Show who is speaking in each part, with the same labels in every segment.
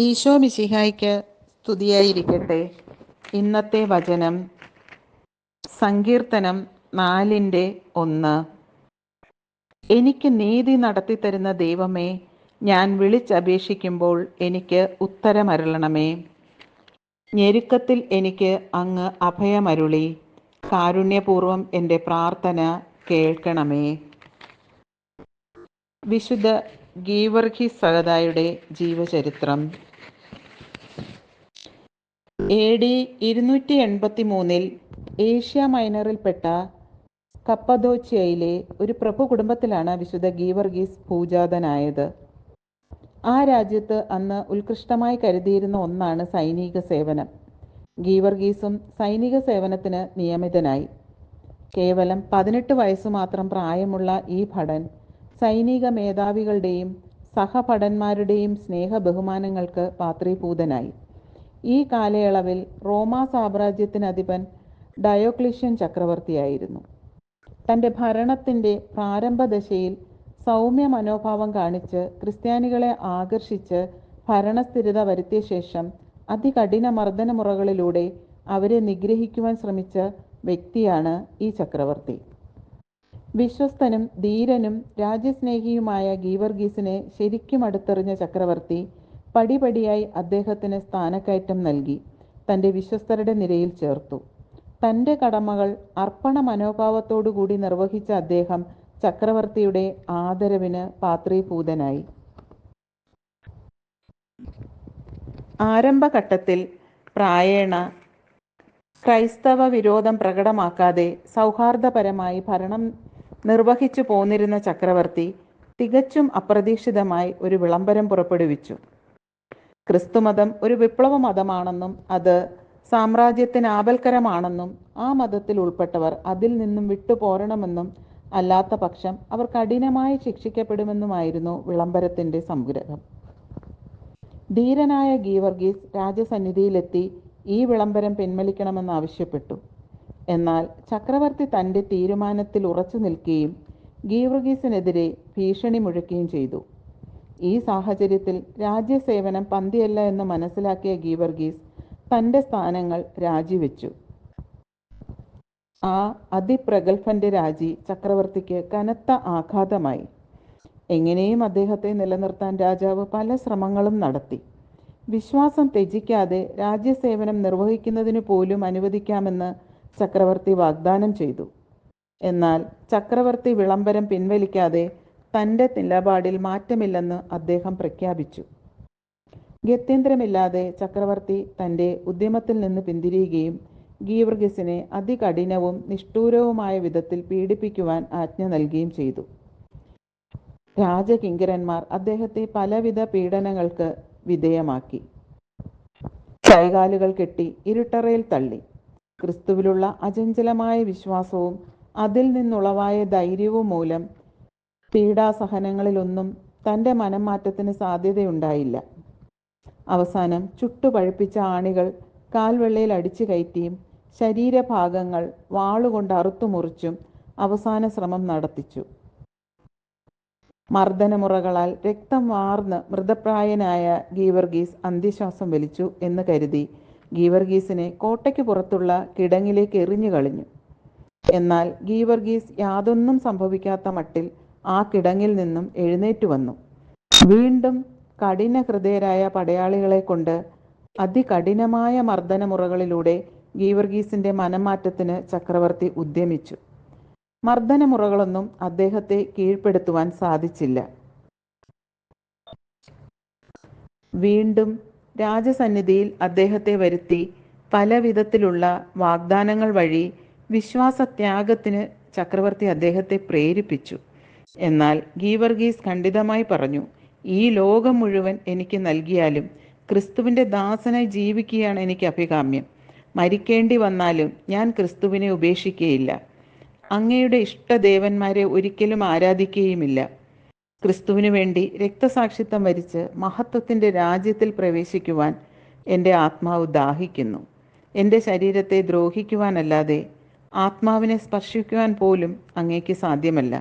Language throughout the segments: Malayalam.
Speaker 1: ഈശോ മിശിഹായ്ക്ക് സ്തുതിയായിരിക്കട്ടെ. ഇന്നത്തെ വചനം സങ്കീർത്തനം 4:1. എനിക്ക് നീതി നടത്തിത്തരുന്ന ദൈവമേ, ഞാൻ വിളിച്ചപേക്ഷിക്കുമ്പോൾ എനിക്ക് ഉത്തരമരുളണമേ. ഞെരുക്കത്തിൽ എനിക്ക് അങ്ങ് അഭയമരുളി, കാരുണ്യപൂർവം എൻ്റെ പ്രാർത്ഥന കേൾക്കണമേ. വിശുദ്ധ ഗീവർഗീസ് സഹദായുടെ ജീവചരിത്രം. AD 283 ഏഷ്യ മൈനറിൽപ്പെട്ട കപ്പദോച്യയിലെ ഒരു പ്രഭു കുടുംബത്തിലാണ് വിശുദ്ധ ഗീവർഗീസ് ഭൂജാതനായത്. ആ രാജ്യത്ത് അന്ന് ഉത്കൃഷ്ടമായി കരുതിയിരുന്ന ഒന്നാണ് സൈനിക സേവനം. ഗീവർഗീസും സൈനിക സേവനത്തിന് നിയമിതനായി. കേവലം 18 വയസ്സു മാത്രം പ്രായമുള്ള ഈ ഭടൻ സൈനിക മേധാവികളുടെയും സഹഭടന്മാരുടെയും സ്നേഹ ബഹുമാനങ്ങൾക്ക് പാത്രീഭൂതനായി. ഈ കാലയളവിൽ റോമാ സാമ്രാജ്യത്തിനധിപൻ ഡയോക്ലിഷ്യൻ ചക്രവർത്തിയായിരുന്നു. തൻ്റെ ഭരണത്തിൻ്റെ പ്രാരംഭദശയിൽ സൗമ്യ മനോഭാവം കാണിച്ച് ക്രിസ്ത്യാനികളെ ആകർഷിച്ച് ഭരണസ്ഥിരത വരുത്തിയ ശേഷം അതികഠിന മർദ്ദനമുറകളിലൂടെ അവരെ നിഗ്രഹിക്കുവാൻ ശ്രമിച്ച വ്യക്തിയാണ് ഈ ചക്രവർത്തി. വിശ്വസ്തനും ധീരനും രാജ്യസ്നേഹിയുമായ ഗീവർഗീസിനെ ശരിക്കും അടുത്തെറിഞ്ഞ ചക്രവർത്തി പടിപടിയായി അദ്ദേഹത്തിന് സ്ഥാനക്കയറ്റം നൽകി തൻ്റെ വിശ്വസ്തരുടെ നിരയിൽ ചേർത്തു. തൻ്റെ കടമകൾ അർപ്പണ മനോഭാവത്തോടുകൂടി നിർവഹിച്ച അദ്ദേഹം ചക്രവർത്തിയുടെ ആദരവിന് പാത്രീഭൂതനായി. ആരംഭഘട്ടത്തിൽ പ്രായേണ ക്രൈസ്തവ വിരോധം പ്രകടമാക്കാതെ സൗഹാർദ്ദപരമായി ഭരണം നിർവഹിച്ചു പോന്നിരുന്ന ചക്രവർത്തി തികച്ചും അപ്രതീക്ഷിതമായി ഒരു വിളംബരം പുറപ്പെടുവിച്ചു. ക്രിസ്തുമതം ഒരു വിപ്ലവ മതമാണെന്നും അത് സാമ്രാജ്യത്തിന് ആപൽക്കരമാണെന്നും ആ മതത്തിൽ ഉൾപ്പെട്ടവർ അതിൽ നിന്നും വിട്ടുപോരണമെന്നും അല്ലാത്ത പക്ഷം അവർ കഠിനമായി ശിക്ഷിക്കപ്പെടുമെന്നുമായിരുന്നു വിളംബരത്തിൻ്റെ സംഗ്രഹം. ധീരനായ ഗീവർഗീസ് രാജസന്നിധിയിലെത്തി ഈ വിളംബരം പിൻവലിക്കണമെന്നാവശ്യപ്പെട്ടു. എന്നാൽ ചക്രവർത്തി തൻ്റെ തീരുമാനത്തിൽ ഉറച്ചു നിൽക്കുകയും ഗീവർഗീസിനെതിരെ ഭീഷണി മുഴക്കുകയും ചെയ്തു. ഈ സാഹചര്യത്തിൽ രാജ്യസേവനം പന്തിയല്ല എന്ന് മനസ്സിലാക്കിയ ഗീവർഗീസ് തൻ്റെ സ്ഥാനങ്ങൾ രാജിവെച്ചു. ആ അതിപ്രഗത്ഭന്റെ രാജി ചക്രവർത്തിക്ക് കനത്ത ആഘാതമായി. എങ്ങനെയും അദ്ദേഹത്തെ നിലനിർത്താൻ രാജാവ് പല ശ്രമങ്ങളും നടത്തി. വിശ്വാസം ത്യജിക്കാതെ രാജ്യസേവനം നിർവഹിക്കുന്നതിനു പോലും അനുവദിക്കാമെന്ന് ചക്രവർത്തി വാഗ്ദാനം ചെയ്തു. എന്നാൽ ചക്രവർത്തി വിളംബരം പിൻവലിക്കാതെ തൻ്റെ നിലപാടിൽ മാറ്റമില്ലെന്ന് അദ്ദേഹം പ്രഖ്യാപിച്ചു. ഗത്യന്തരമില്ലാതെ ചക്രവർത്തി തൻ്റെ ഉദ്യമത്തിൽ നിന്ന് പിന്തിരിയുകയും ഗീവർഗീസിനെ അതികഠിനവും നിഷ്ഠൂരവുമായ വിധത്തിൽ പീഡിപ്പിക്കുവാൻ ആജ്ഞ നൽകുകയും ചെയ്തു. രാജകിങ്കരന്മാർ അദ്ദേഹത്തെ പലവിധ പീഡനങ്ങൾക്ക് വിധേയമാക്കി. കൈകാലുകൾ കെട്ടി ഇരുട്ടറയിൽ തള്ളി. ക്രിസ്തുവിലുള്ള അചഞ്ചലമായ വിശ്വാസവും അതിൽ നിന്നുളവായ ധൈര്യവും മൂലം പീഡാസഹനങ്ങളിലൊന്നും തൻ്റെ മനംമാറ്റത്തിന് സാധ്യതയുണ്ടായില്ല. അവസാനം ചുട്ടുപഴുപ്പിച്ച ആണികൾ കാൽവെള്ളയിൽ അടിച്ചു കയറ്റിയും ശരീരഭാഗങ്ങൾ വാളുകൊണ്ട് അറുത്തുമുറിച്ചും അവസാന ശ്രമം നടത്തിച്ചു. മർദ്ദനമുറകളാൽ രക്തം വാർന്ന് മൃതപ്രായനായ ഗീവർഗീസ് അന്ത്യശ്വാസം വലിച്ചു എന്ന് കരുതി ഗീവർഗീസിനെ കോട്ടയ്ക്ക് പുറത്തുള്ള കിടങ്ങിലേക്ക് എറിഞ്ഞു കളഞ്ഞു. എന്നാൽ ഗീവർഗീസ് യാതൊന്നും സംഭവിക്കാത്ത മട്ടിൽ ആ കിടങ്ങിൽ നിന്നും എഴുന്നേറ്റു വന്നു. വീണ്ടും കഠിന ഹൃദയരായ പടയാളികളെ കൊണ്ട് അതികഠിനമായ മർദ്ദനമുറകളിലൂടെ ഗീവർഗീസിന്റെ മനംമാറ്റത്തിന് ചക്രവർത്തി ഉദ്യമിച്ചു. മർദ്ദനമുറകളൊന്നും അദ്ദേഹത്തെ കീഴ്പ്പെടുത്തുവാൻ സാധിച്ചില്ല. വീണ്ടും രാജസന്നിധിയിൽ അദ്ദേഹത്തെ വരുത്തി പല വിധത്തിലുള്ള വാഗ്ദാനങ്ങൾ വഴി വിശ്വാസത്യാഗത്തിന് ചക്രവർത്തി അദ്ദേഹത്തെ പ്രേരിപ്പിച്ചു. എന്നാൽ ഗീവർഗീസ് ഖണ്ഡിതമായി പറഞ്ഞു, ഈ ലോകം മുഴുവൻ എനിക്ക് നൽകിയാലും ക്രിസ്തുവിൻ്റെ ദാസനായി ജീവിക്കുകയാണ് എനിക്ക് അഭികാമ്യം. മരിക്കേണ്ടി വന്നാലും ഞാൻ ക്രിസ്തുവിനെ ഉപേക്ഷിക്കുകയില്ല. അങ്ങയുടെ ഇഷ്ടദേവന്മാരെ ഒരിക്കലും ആരാധിക്കുകയുമില്ല. ക്രിസ്തുവിനു വേണ്ടി രക്തസാക്ഷിത്വം വരിച്ച് മഹത്വത്തിൻ്റെ രാജ്യത്തിൽ പ്രവേശിക്കുവാൻ എൻ്റെ ആത്മാവ് ദാഹിക്കുന്നു. എൻ്റെ ശരീരത്തെ ദ്രോഹിക്കുവാനല്ലാതെ ആത്മാവിനെ സ്പർശിക്കുവാൻ പോലും അങ്ങേക്ക് സാധ്യമല്ല.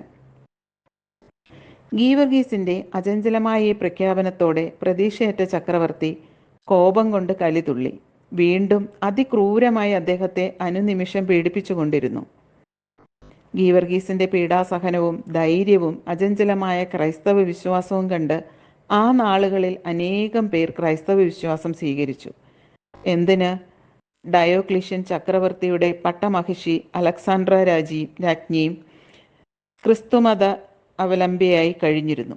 Speaker 1: ഗീവർഗീസിന്റെ അചഞ്ചലമായ ഈ പ്രഖ്യാപനത്തോടെ പ്രതീക്ഷയറ്റ ചക്രവർത്തി കോപം കൊണ്ട് കലിതുള്ളി. വീണ്ടും അതിക്രൂരമായി അദ്ദേഹത്തെ അനുനിമിഷം പീഡിപ്പിച്ചുകൊണ്ടിരുന്നു. ഗീവർഗീസിന്റെ പീഡാസഹനവും ധൈര്യവും അചഞ്ചലമായ ക്രൈസ്തവ വിശ്വാസവും കണ്ട് ആ നാളുകളിൽ അനേകം പേർ ക്രൈസ്തവ വിശ്വാസം സ്വീകരിച്ചു. എന്തിന്, ഡയോക്ലിഷ്യൻ ചക്രവർത്തിയുടെ പട്ടമഹിഷി അലക്സാണ്ട്ര രാജ്ഞിയും ക്രിസ്തുമത അവലംബിയായി കഴിഞ്ഞിരുന്നു.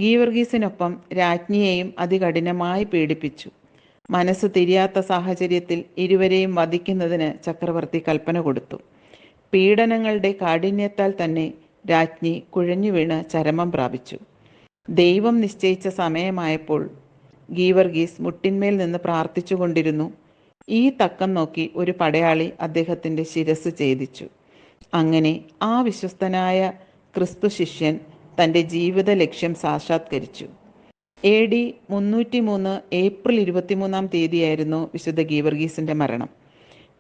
Speaker 1: ഗീവർഗീസിനൊപ്പം രാജ്ഞിയെയും അതികഠിനമായി പീഡിപ്പിച്ചു. മനസ്സ് തിരിയാത്ത സാഹചര്യത്തിൽ ഇരുവരെയും വധിക്കുന്നതിന് ചക്രവർത്തി കൽപ്പന കൊടുത്തു. പീഡനങ്ങളുടെ കാഠിന്യത്താൽ തന്നെ രാജ്ഞി കുഴഞ്ഞു വീണ് ചരമം പ്രാപിച്ചു. ദൈവം നിശ്ചയിച്ച സമയമായപ്പോൾ ഗീവർഗീസ് മുട്ടിന്മേൽ നിന്ന് പ്രാർത്ഥിച്ചുകൊണ്ടിരുന്നു. ഈ തക്കം നോക്കി ഒരു പടയാളി അദ്ദേഹത്തിൻ്റെ ശിരസ് ഛേദിച്ചു. അങ്ങനെ ആ വിശ്വസ്തനായ ക്രിസ്തു ശിഷ്യൻ തൻ്റെ ജീവിത ലക്ഷ്യം സാക്ഷാത്കരിച്ചു. AD 303 ഏപ്രിൽ 23 തീയതിയായിരുന്നു വിശുദ്ധ ഗീവർഗീസിൻ്റെ മരണം.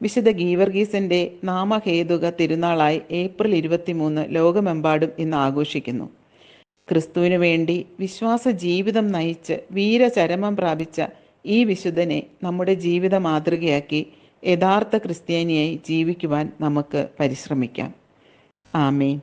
Speaker 1: വിശുദ്ധ ഗീവർഗീസിൻ്റെ നാമഹേതുക തിരുനാളായി ഏപ്രിൽ 23 ലോകമെമ്പാടും ഇന്ന് ആഘോഷിക്കുന്നു. ക്രിസ്തുവിനു വേണ്ടി വിശ്വാസ ജീവിതം നയിച്ച് വീരചരമം പ്രാപിച്ച ഈ വിശുദ്ധനെ നമ്മുടെ ജീവിത മാതൃകയാക്കി യഥാർത്ഥ ക്രിസ്ത്യാനിയായി ജീവിക്കുവാൻ നമുക്ക് പരിശ്രമിക്കാം. ആമേൻ.